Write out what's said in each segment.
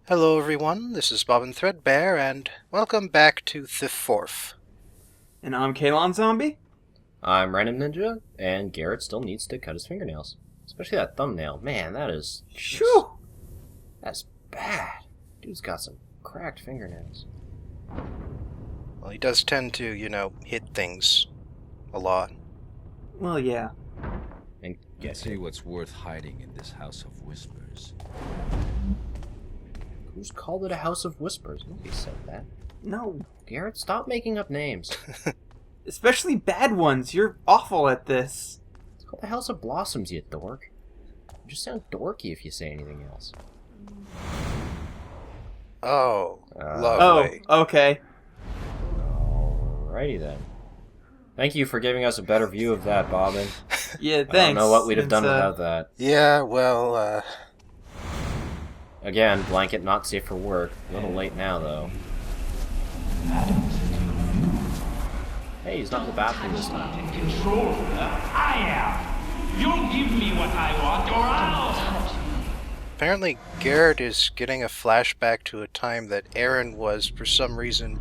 Hello everyone, this is Bobbin Threadbare, and welcome back to Thi4f. And I'm Kalon Zombie. I'm Random Ninja, and Garrett still needs to cut his fingernails. Especially that thumbnail. Man, that is... Shoo! That's bad. Dude's got some cracked fingernails. Well, he does tend to, hit things a lot. Well, yeah. And Let's see what's worth hiding in this house of whispers. who's called it a house of whispers? Nobody said that. No. Garrett, stop making up names. Especially bad ones. You're awful at this. It's called the House of Blossoms, you dork. You just sound dorky if you say anything else. Oh, lovely. Oh, okay. Alrighty then. Thank you for giving us a better view of that, Bobbin. Yeah, thanks. I don't know what we'd have done without that. Yeah, well, Again, blanket not safe for work. A little late now, though. Hey, he's not in the bathroom this time. Control. I am. You'll give me what I want, or I'll... apparently Garrett is getting a flashback to a time that Aaron was, for some reason,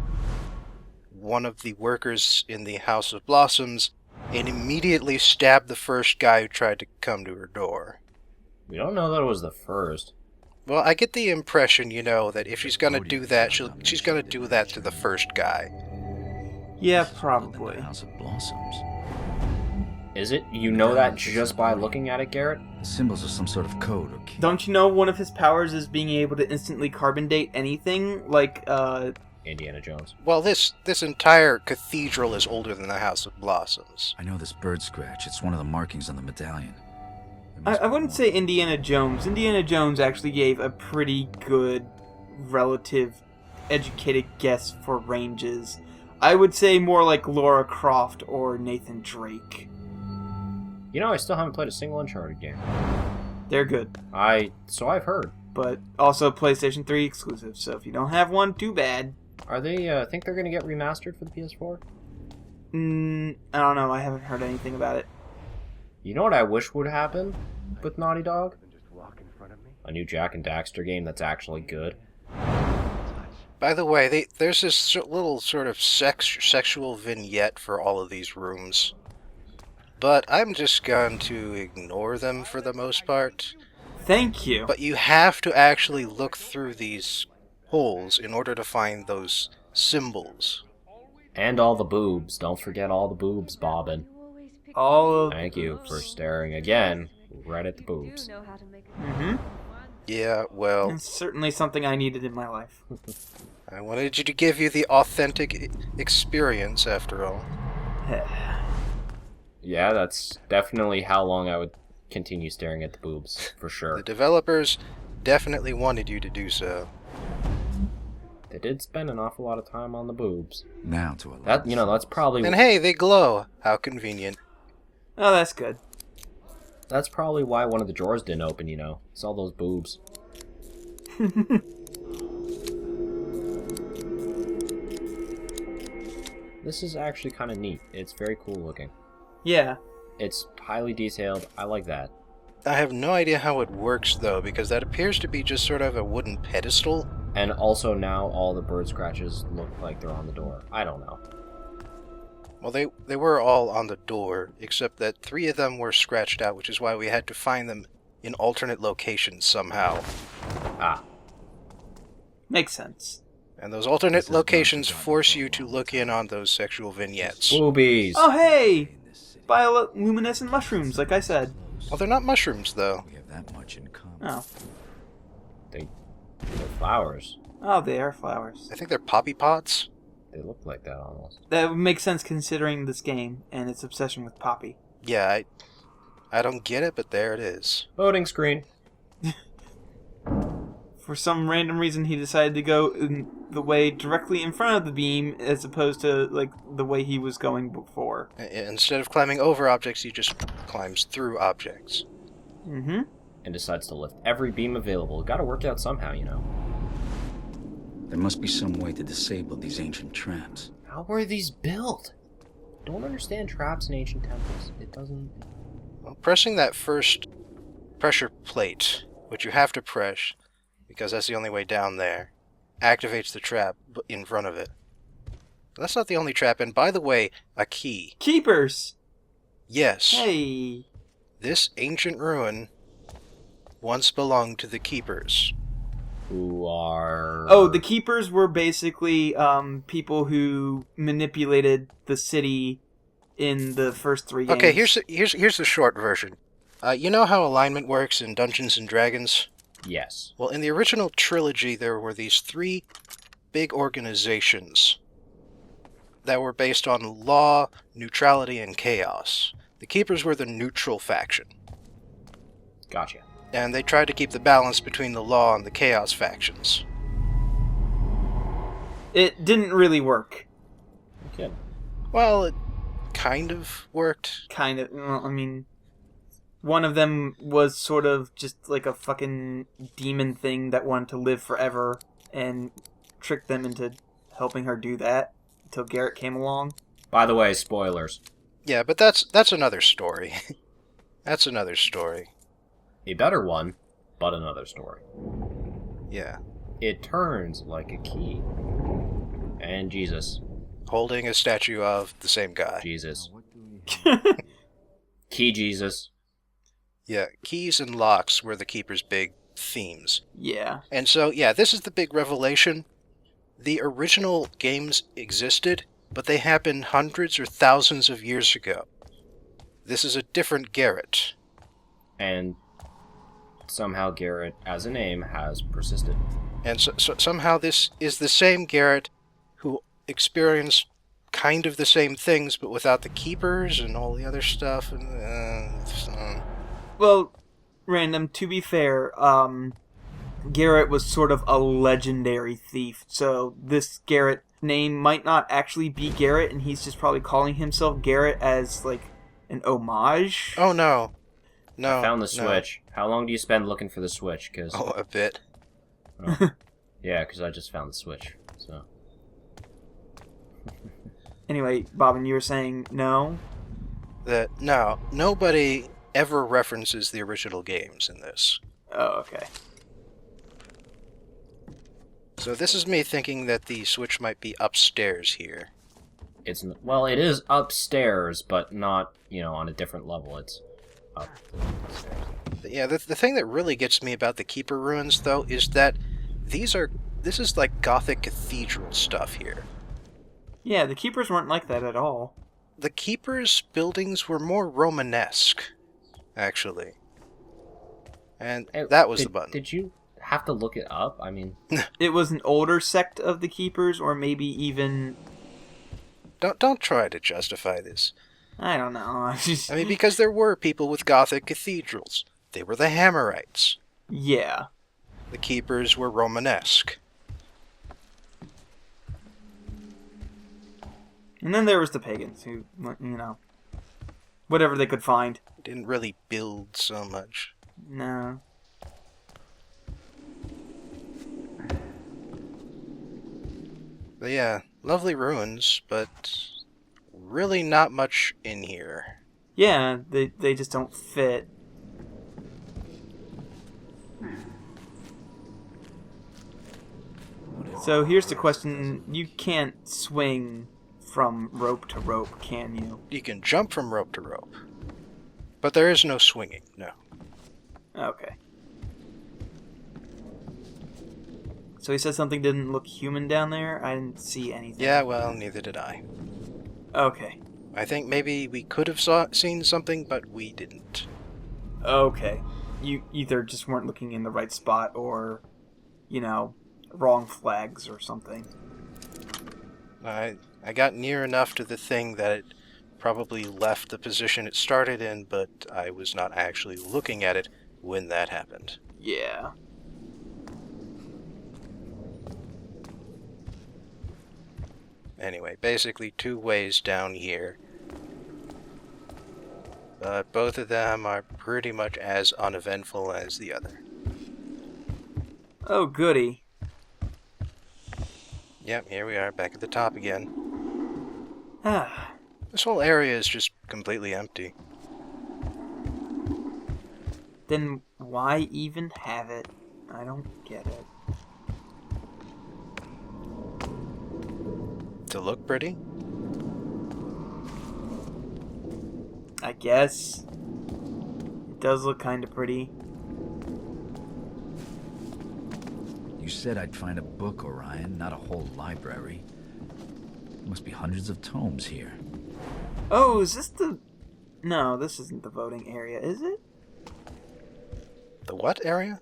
one of the workers in the House of Blossoms, and immediately stabbed the first guy who tried to come to her door. We don't know that it was the first. Well, I get the impression, that if she's gonna do that, she's gonna do that to the first guy. Yeah, The probably. House of Blossoms. Is it? You know that just by looking at it, Garrett? The symbols are some sort of code or key. Don't you know one of his powers is being able to instantly carbon date anything? Like, Indiana Jones. Well, this entire cathedral is older than the House of Blossoms. I know this bird scratch. It's one of the markings on the medallion. I wouldn't say Indiana Jones. Indiana Jones actually gave a pretty good, relative, educated guess for ranges. I would say more like Laura Croft or Nathan Drake. You know, I still haven't played a single Uncharted game. They're good, So I've heard. but also PlayStation 3 exclusive, so if you don't have one, too bad. Are they, think they're gonna get remastered for the PS4? I don't know, I haven't heard anything about it. You know what I wish would happen with Naughty Dog? A new Jack and Daxter game that's actually good. By the way, there's this little sort of sexual vignette for all of these rooms. But I'm just going to ignore them for the most part. Thank you. But you have to actually look through these holes in order to find those symbols. And all the boobs. Don't forget all the boobs, Bobbin. All of... Thank you for staring again right at the boobs. Mm-hmm. Yeah, well, It's certainly something I needed in my life. I wanted you to give you the authentic experience after all. Yeah, that's definitely how long I would continue staring at the boobs, for sure. The developers definitely wanted you to do so. They did spend an awful lot of time on the boobs. Now to a That's probably... And hey, they glow. How convenient. Oh, that's good. That's probably why one of the drawers didn't open, It's all those boobs. This is actually kind of neat. It's very cool looking. Yeah. It's highly detailed. I like that. I have no idea how it works, though, because that appears to be just sort of a wooden pedestal. And also now all the bird scratches look like they're on the door. I don't know. Well, they were all on the door, except that 3 of them were scratched out, which is why we had to find them in alternate locations somehow. Ah. Makes sense. And those alternate locations force you to look in on those sexual vignettes. Boobies! Oh, hey! Bioluminescent mushrooms, like I said. Well, they're not mushrooms, though. We have that much in common. Oh. They're flowers. Oh, they are flowers. I think they're poppy pods. They look like that almost. That would make sense considering this game and its obsession with Poppy. Yeah, I don't get it, but there it is. Loading screen. For some random reason, he decided to go in the way directly in front of the beam as opposed to, like, the way he was going before. Instead of climbing over objects, he just climbs through objects. Mm-hmm. And decides to lift every beam available. Gotta work out somehow, There must be some way to disable these ancient traps. How were these built? Don't understand traps in ancient temples. It doesn't... Well, pressing that first pressure plate, which you have to press, because that's the only way down there. Activates the trap in front of it. That's not the only trap, and by the way, a key. Keepers! Yes. Hey! This ancient ruin once belonged to the Keepers. Who are... Oh, the Keepers were basically people who manipulated the city in the first 3 games. Okay, here's the short version. You know how alignment works in Dungeons and Dragons? Yes. Well, in the original trilogy, there were these 3 big organizations that were based on law, neutrality, and chaos. The Keepers were the neutral faction, Gotcha. and they tried to keep the balance between the law and the chaos factions. It didn't really work. Okay. Well, it kind of worked. Kind of. Well, I mean, one of them was sort of just like a fucking demon thing that wanted to live forever and tricked them into helping her do that until Garrett came along. By the way, spoilers. Yeah, but that's another story. That's another story. A better one, but another story. Yeah. It turns like a key. And Jesus. Holding a statue of the same guy. Jesus. Key Jesus. Yeah, keys and locks were the Keeper's big themes. Yeah. And so, yeah, this is the big revelation. The original games existed, but they happened hundreds or thousands of years ago. This is a different Garrett. And somehow Garrett, as a name, has persisted. And so somehow this is the same Garrett who experienced kind of the same things, but without the Keepers and all the other stuff. And Well, Random, to be fair, Garrett was sort of a legendary thief, so this Garrett name might not actually be Garrett, and he's just probably calling himself Garrett as, like, an homage. Oh, no. No. I found the no. switch. How long do you spend looking for the switch? Cause, Oh, a bit. yeah, because I just found the switch. So Anyway, Bobbin, you were saying no? No, nobody ever references the original games in this. Oh, okay. So this is me thinking that the switch might be upstairs here. it is upstairs, but not on a different level. It's up. Yeah, the thing that really gets me about the Keeper ruins, though, is that this is like Gothic cathedral stuff here. Yeah, the Keepers weren't like that at all. The Keepers' buildings were more Romanesque, actually. And that was the button. Did you have to look it up? I mean, It was an older sect of the Keepers, or maybe even... Don't try to justify this. I don't know. I mean, because there were people with Gothic cathedrals. They were the Hammerites. Yeah. The Keepers were Romanesque. And then there was the pagans, who, whatever they could find. Didn't really build so much. No. But yeah, lovely ruins, but really not much in here. Yeah, they just don't fit. So here's the question. You can't swing from rope to rope, can you? You can jump from rope to rope. But there is no swinging, no. Okay. So he said something didn't look human down there? I didn't see anything. Yeah, well, neither did I. Okay. I think maybe we could have seen something, but we didn't. Okay. You either just weren't looking in the right spot or, wrong flags or something. I got near enough to the thing that it probably left the position it started in, but I was not actually looking at it when that happened. Yeah. Anyway, basically 2 ways down here. But both of them are pretty much as uneventful as the other. Oh, goody. Yep, here we are, back at the top again. Ah. This whole area is just completely empty. Then why even have it? I don't get it. To look pretty? I guess. It does look kind of pretty. You said I'd find a book, Orion, not a whole library. There must be hundreds of tomes here. Oh, is this the... No, this isn't the voting area, is it? The what area?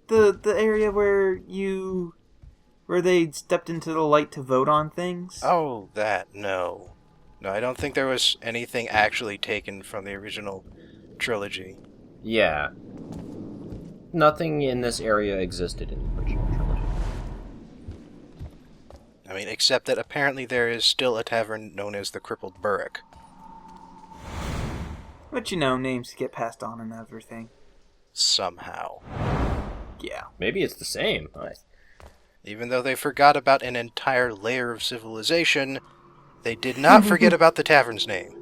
The area where they stepped into the light to vote on things? Oh, that, no. No, I don't think there was anything actually taken from the original trilogy. Yeah. Nothing in this area existed in the original trilogy. I mean, except that apparently there is still a tavern known as the Crippled Burrick. But you know, names get passed on and everything. Somehow. Yeah. Maybe it's the same. Even though they forgot about an entire layer of civilization, they did not forget about the tavern's name.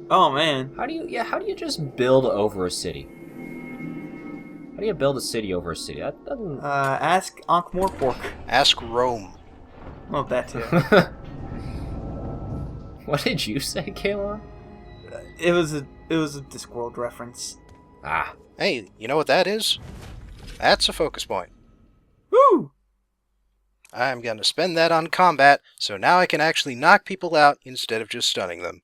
Oh, man. How do you just build over a city? How do you build a city over a city? That doesn't... Ask Ankh Morpork. Ask Rome. Well, that too. What did you say, Kaelon? It was a Discworld reference. Ah. Hey, you know what that is? That's a focus point. Woo! I'm gonna spend that on combat, so now I can actually knock people out instead of just stunning them.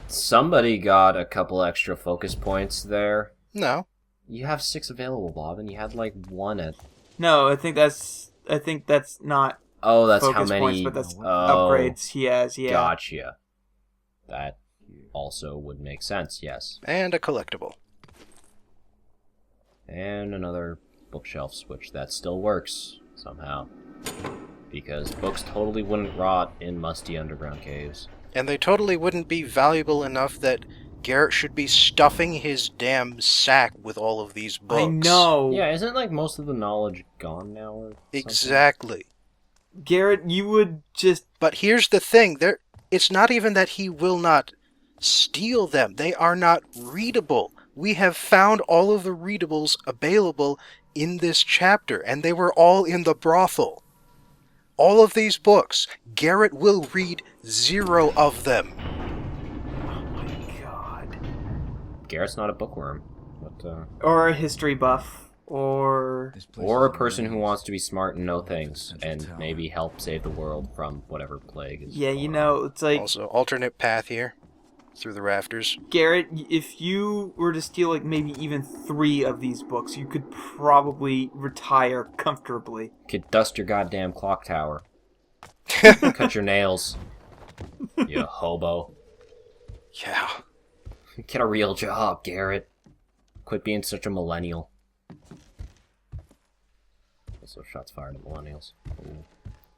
Somebody got a couple extra focus points there. No. You have 6 available, Bob, and you had like 1 at... No, I think that's not Oh, that's focus how many... points, but that's upgrades he has, yeah. Gotcha. That also would make sense, yes. And a collectible. And another bookshelf switch that still works, somehow. Because books totally wouldn't rot in musty underground caves. And they totally wouldn't be valuable enough that Garrett should be stuffing his damn sack with all of these books. I know. Yeah, isn't like most of the knowledge gone now or something? Exactly. Garrett, you would just... But here's the thing, it's not even that he will not steal them. They are not readable. We have found all of the readables available in this chapter, and they were all in the brothel. All of these books, Garrett will read 0 of them. Oh my god. Garrett's not a bookworm. But, Or a history buff, or a person who wants to be smart and know things, and maybe help save the world from whatever plague is... yeah, you know, it's like... Also, alternate path here, through the rafters. Garrett, if you were to steal like maybe even 3 of these books, you could probably retire comfortably. Could dust your goddamn clock tower. Cut your nails. You hobo. Yeah. Get a real job, Garrett. Quit being such a millennial. Also, shots fired at millennials. Ooh.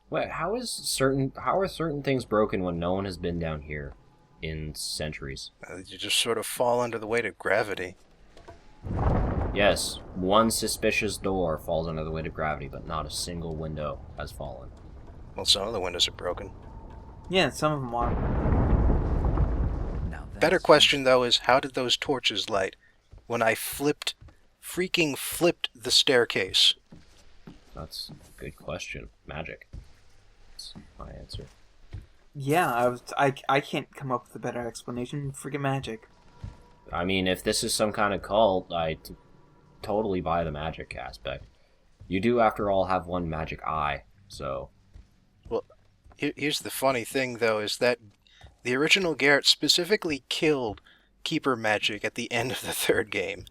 Wait, how are certain things broken when no one has been down here in centuries? You just sort of fall under the weight of gravity. Yes, one suspicious door falls under the weight of gravity, but not a single window has fallen. Well, some of the windows are broken. Yeah, some of them are. Better question, though, is how did those torches light when I freaking flipped the staircase? That's a good question. Magic. That's my answer. Yeah, I can't come up with a better explanation. Friggin' magic. I mean, if this is some kind of cult, I totally buy the magic aspect. You do, after all, have one magic eye, so... Well, here's the funny thing, though, is that the original Garrett specifically killed Keeper Magic at the end of the 3rd game.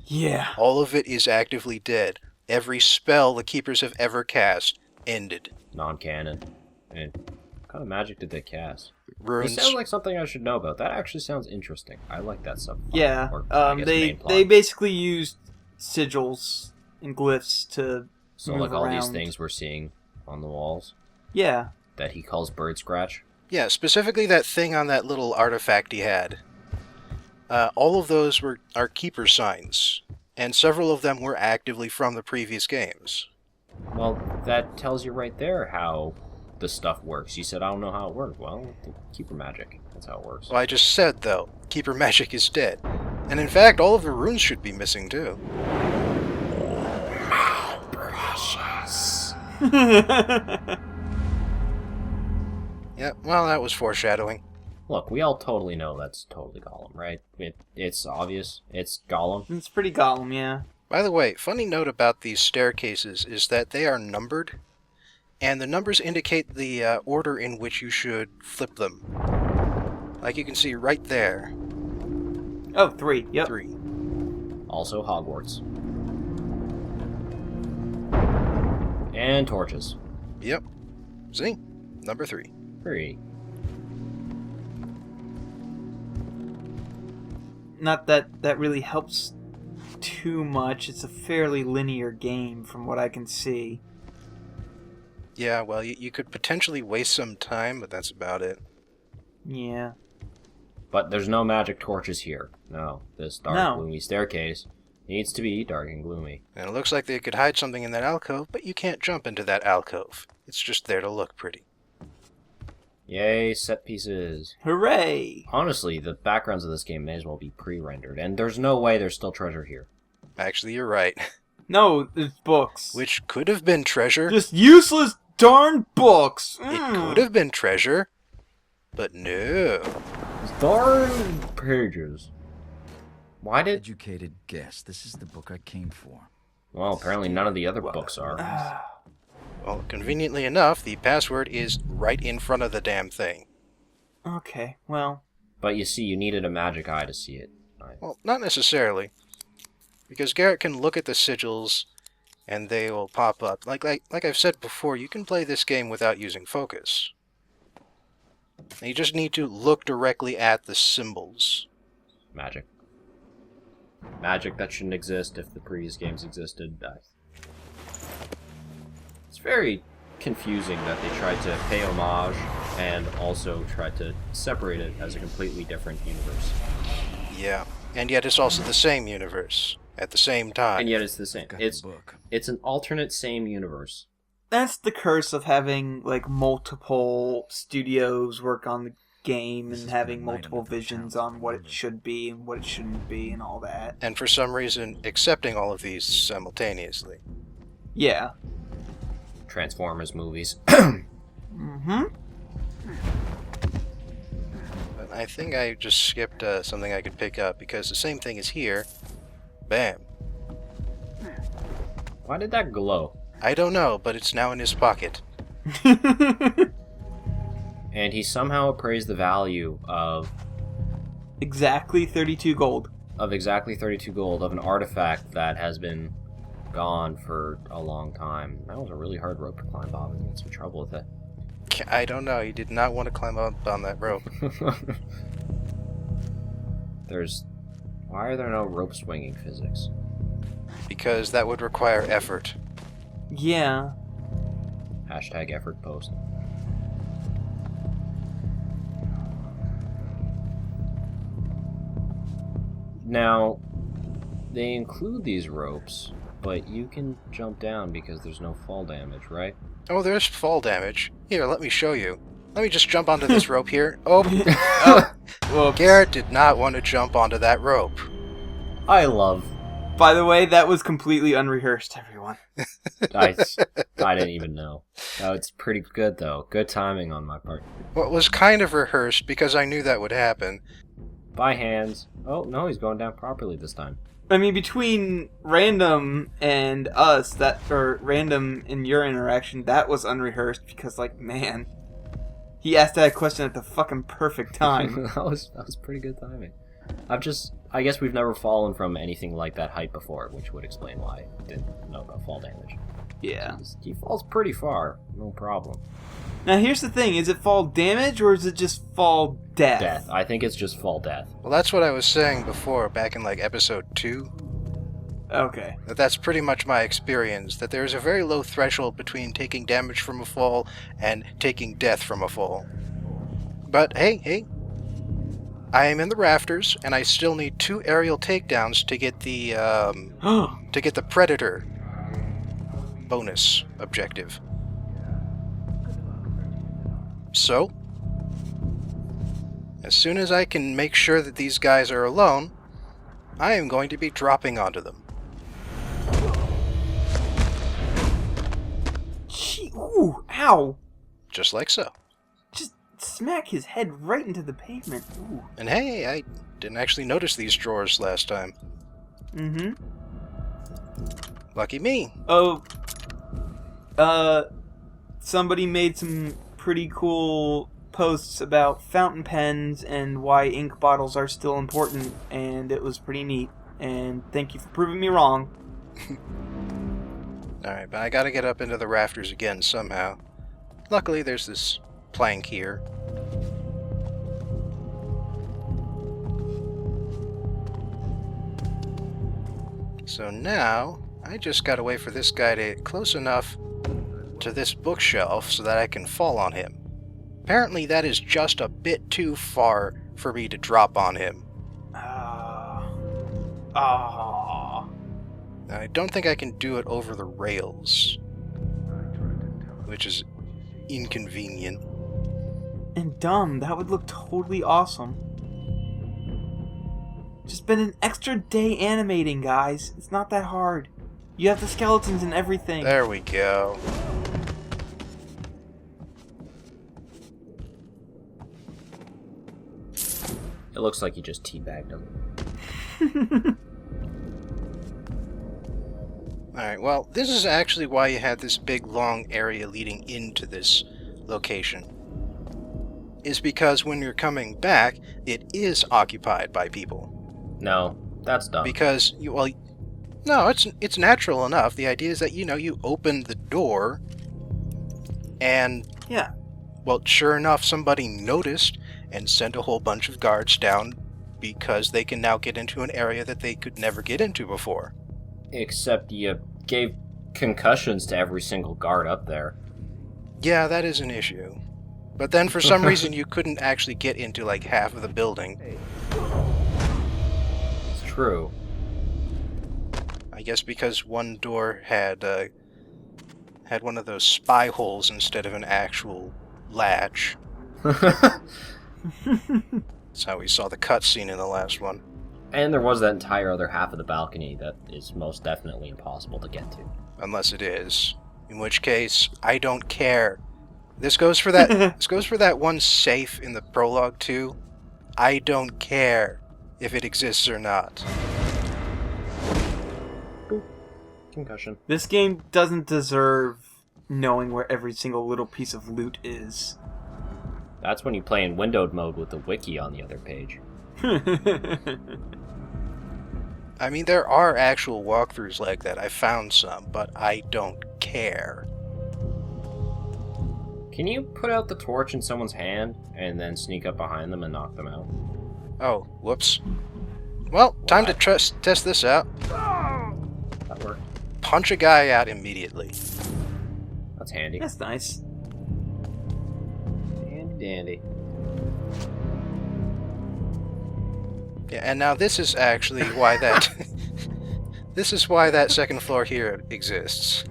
Yeah. All of it is actively dead. Every spell the Keepers have ever cast ended. Non-canon. And what kind of magic did they cast? Runes. It sounds like something I should know about. That actually sounds interesting. I like that stuff. Yeah. Or, I guess, they main plot. they basically used sigils and glyphs to So move like all these around. things we're seeing on the walls Yeah. that he calls bird scratch. Yeah, specifically that thing on that little artifact he had. All of those are Keeper signs, and several of them were actively from the previous games. Well, that tells you right there how the stuff works. You said, I don't know how it works. Well, the Keeper magic. That's how it works. Well, I just said, though, Keeper Magic is dead. And in fact, all of the runes should be missing, too. Yeah, well, that was foreshadowing. Look, we all totally know that's totally Gollum, right? It's obvious. It's Gollum. It's pretty Gollum, yeah. By the way, funny note about these staircases is that they are numbered, and the numbers indicate the order in which you should flip them. Like you can see right there. Oh, 3. Yep. 3. Also Hogwarts. And torches. Yep. See? Number 3. 3. Not that that really helps too much. It's a fairly linear game from what I can see. Yeah, well, you could potentially waste some time, but that's about it. Yeah. But there's no magic torches here. No. This dark, No. gloomy staircase needs to be dark and gloomy. And it looks like they could hide something in that alcove, but you can't jump into that alcove. It's just there to look pretty. Yay, set pieces. Hooray! Honestly, the backgrounds of this game may as well be pre-rendered, and there's no way there's still treasure here. Actually, you're right. No, it's books. Which could have been treasure. Just useless darn books. It could have been treasure, but no. Darn pages. Why did... Educated guess. This is the book I came for. Well, apparently none of the other books are. Well, conveniently enough, the password is right in front of the damn thing. Okay, well. But you see, you needed a magic eye to see it. Well, not necessarily. Because Garrett can look at the sigils, and they will pop up. Like I've said before, you can play this game without using focus. And you just need to look directly at the symbols. Magic. Magic that shouldn't exist if the previous games existed. It's very confusing that they tried to pay homage and also tried to separate it as a completely different universe. Yeah, and yet it's also the same universe at the same time. And yet it's the same. Got the It's book. it's an alternate same universe. That's the curse of having, like, multiple studios work on the game This and has having been a night multiple under the visions pounds. on what it should be and what it shouldn't be and all that. And for some reason, accepting all of these simultaneously. Yeah. Transformers movies. Mm-hmm. But I think I just skipped something I could pick up, because the same thing is here. Bam. Why did that glow? I don't know, but it's now in his pocket. And he somehow appraised the value of Exactly 32 gold. exactly 32 gold of an artifact that has been gone for a long time. That was a really hard rope to climb, Bob. I had some trouble with it. I don't know, he did not want to climb up on that rope. Why are there no rope swinging physics? Because that would require effort. Yeah. Hashtag effort post. Now, they include these ropes, but you can jump down because there's no fall damage, right? Oh, there's fall damage. Here, let me show you. Let me just jump onto this rope here. Oh, Well, Garrett did not want to jump onto that rope. I love... by the way, that was completely unrehearsed, everyone. I didn't even know. Oh, it's pretty good, though. Good timing on my part. Well, it was kind of rehearsed because I knew that would happen. By hands. Oh, no, he's going down properly this time. I mean, between random and us, or random in your interaction, that was unrehearsed because, like, man, he asked that question at the fucking perfect time. that was pretty good timing. I guess we've never fallen from anything like that height before, which would explain why I didn't know about fall damage. Yeah. He falls pretty far, no problem. Now, here's the thing. Is it fall damage, or is it just fall death? Death. I think it's just fall death. Well, that's what I was saying before, back in, like, episode 2. Okay. That's pretty much my experience, that there is a very low threshold between taking damage from a fall and taking death from a fall. But, hey, I am in the rafters, and I still need 2 aerial takedowns to get the Predator bonus objective. So, as soon as I can make sure that these guys are alone, I am going to be dropping onto them. Gee, ooh, ow. Just like so. Just smack his head right into the pavement. Ooh. And hey, I didn't actually notice these drawers last time. Mm-hmm. Lucky me. Oh, somebody made some pretty cool posts about fountain pens and why ink bottles are still important, and it was pretty neat. And thank you for proving me wrong. Alright, but I gotta get up into the rafters again somehow. Luckily, there's this plank here. So now, I just gotta wait for this guy to get close enough to this bookshelf so that I can fall on him. Apparently that is just a bit too far for me to drop on him. I don't think I can do it over the rails, which is inconvenient. And dumb. That would look totally awesome. Just spend an extra day animating, guys. It's not that hard. You have the skeletons and everything. There we go. It looks like you just teabagged him. Alright, well, this is actually why you had this big long area leading into this location. Is because when you're coming back, it is occupied by people. No, that's dumb. Because, no, it's natural enough. The idea is that, you open the door, and, Yeah. well, sure enough, somebody noticed and sent a whole bunch of guards down because they can now get into an area that they could never get into before. Except you gave concussions to every single guard up there. Yeah, that is an issue. But then for some reason you couldn't actually get into like half of the building. It's true. I guess because one door had one of those spy holes instead of an actual latch. That's how we saw the cutscene in the last one. And there was that entire other half of the balcony that is most definitely impossible to get to. Unless it is. In which case, I don't care. This goes for that this goes for that one safe in the prologue too. I don't care if it exists or not. Boop. Concussion. This game doesn't deserve knowing where every single little piece of loot is. That's when you play in windowed mode with the wiki on the other page. I mean, there are actual walkthroughs like that. I found some, but I don't care. Can you put out the torch in someone's hand and then sneak up behind them and knock them out? Oh, whoops. Well, time to test this out. That worked. Punch a guy out immediately. That's handy. That's nice. Handy dandy. Yeah, and now this is actually why that this is why that second floor here exists.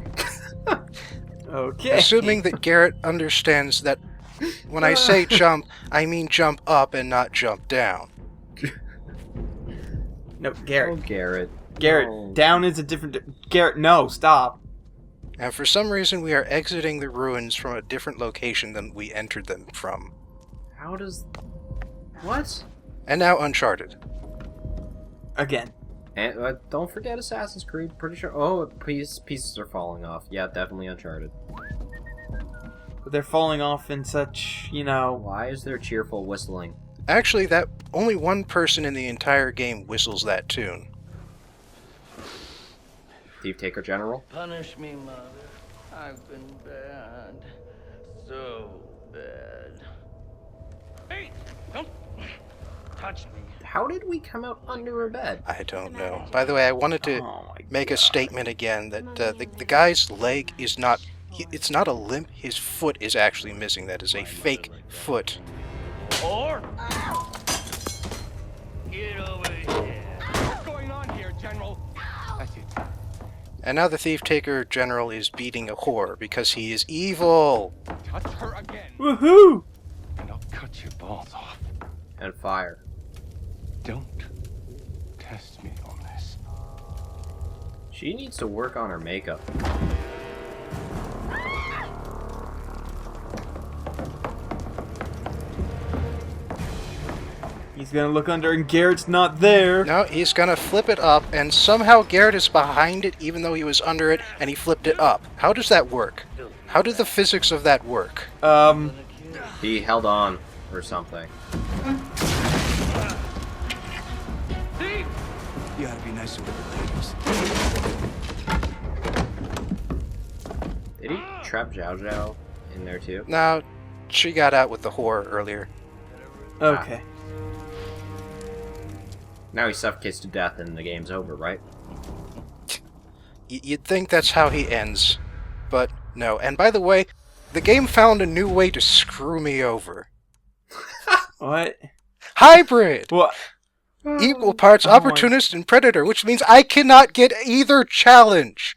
Okay. Assuming that Garrett understands that when I say jump, I mean jump up and not jump down. No, Oh, Garrett. Garrett. Garrett, No. down is a different... Garrett, no, stop. And for some reason we are exiting the ruins from a different location than we entered them from. How does... What? And now Uncharted. Again. And don't forget Assassin's Creed. Pretty sure... Oh, pieces are falling off. Yeah, definitely Uncharted. But they're falling off in such, Why is there cheerful whistling? Actually, that only one person in the entire game whistles that tune. Thief Taker General? Punish me, mother. I've been bad. So bad. Hey, don't touch me. How did we come out under her bed? I don't know. By the way, I wanted to Oh my make a God. statement again that the guy's leg is not... it's not a limp. His foot is actually missing. That is a fake foot. Or get over here. What's going on here, General? That's it. And now the Thief Taker General is beating a whore because he is evil. Touch her again, Woohoo! and I'll cut your balls off. And fire. Don't test me on this. She needs to work on her makeup. He's gonna look under and Garrett's not there. No, he's gonna flip it up, and somehow Garrett is behind it even though he was under it, and he flipped it up. How does that work? How do the physics of that work? He held on or something. You gotta be nicer with the ladies. Did he trap Zhao Zhao in there too? No, she got out with the whore earlier. Okay. Now he suffocates to death and the game's over, right? You'd think that's how he ends, but no. And by the way, the game found a new way to screw me over. What? Hybrid! What? Equal parts Oh my- opportunist and predator, which means I cannot get either challenge.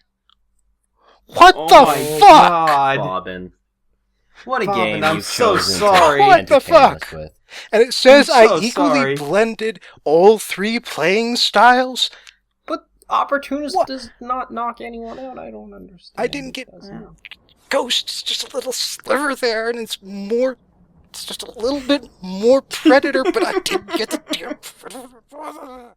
What Oh the my fuck? God. Bobbin. What a Bobbin, game I'm you've so chosen sorry. to What the entertain us fuck? with. And it says I'm so I equally sorry. blended all three playing styles? But opportunist does not knock anyone out. I don't understand. I didn't get It doesn't. Ghost. It's just a little sliver there, and it's just a little bit more predator, but I didn't get the damn predator.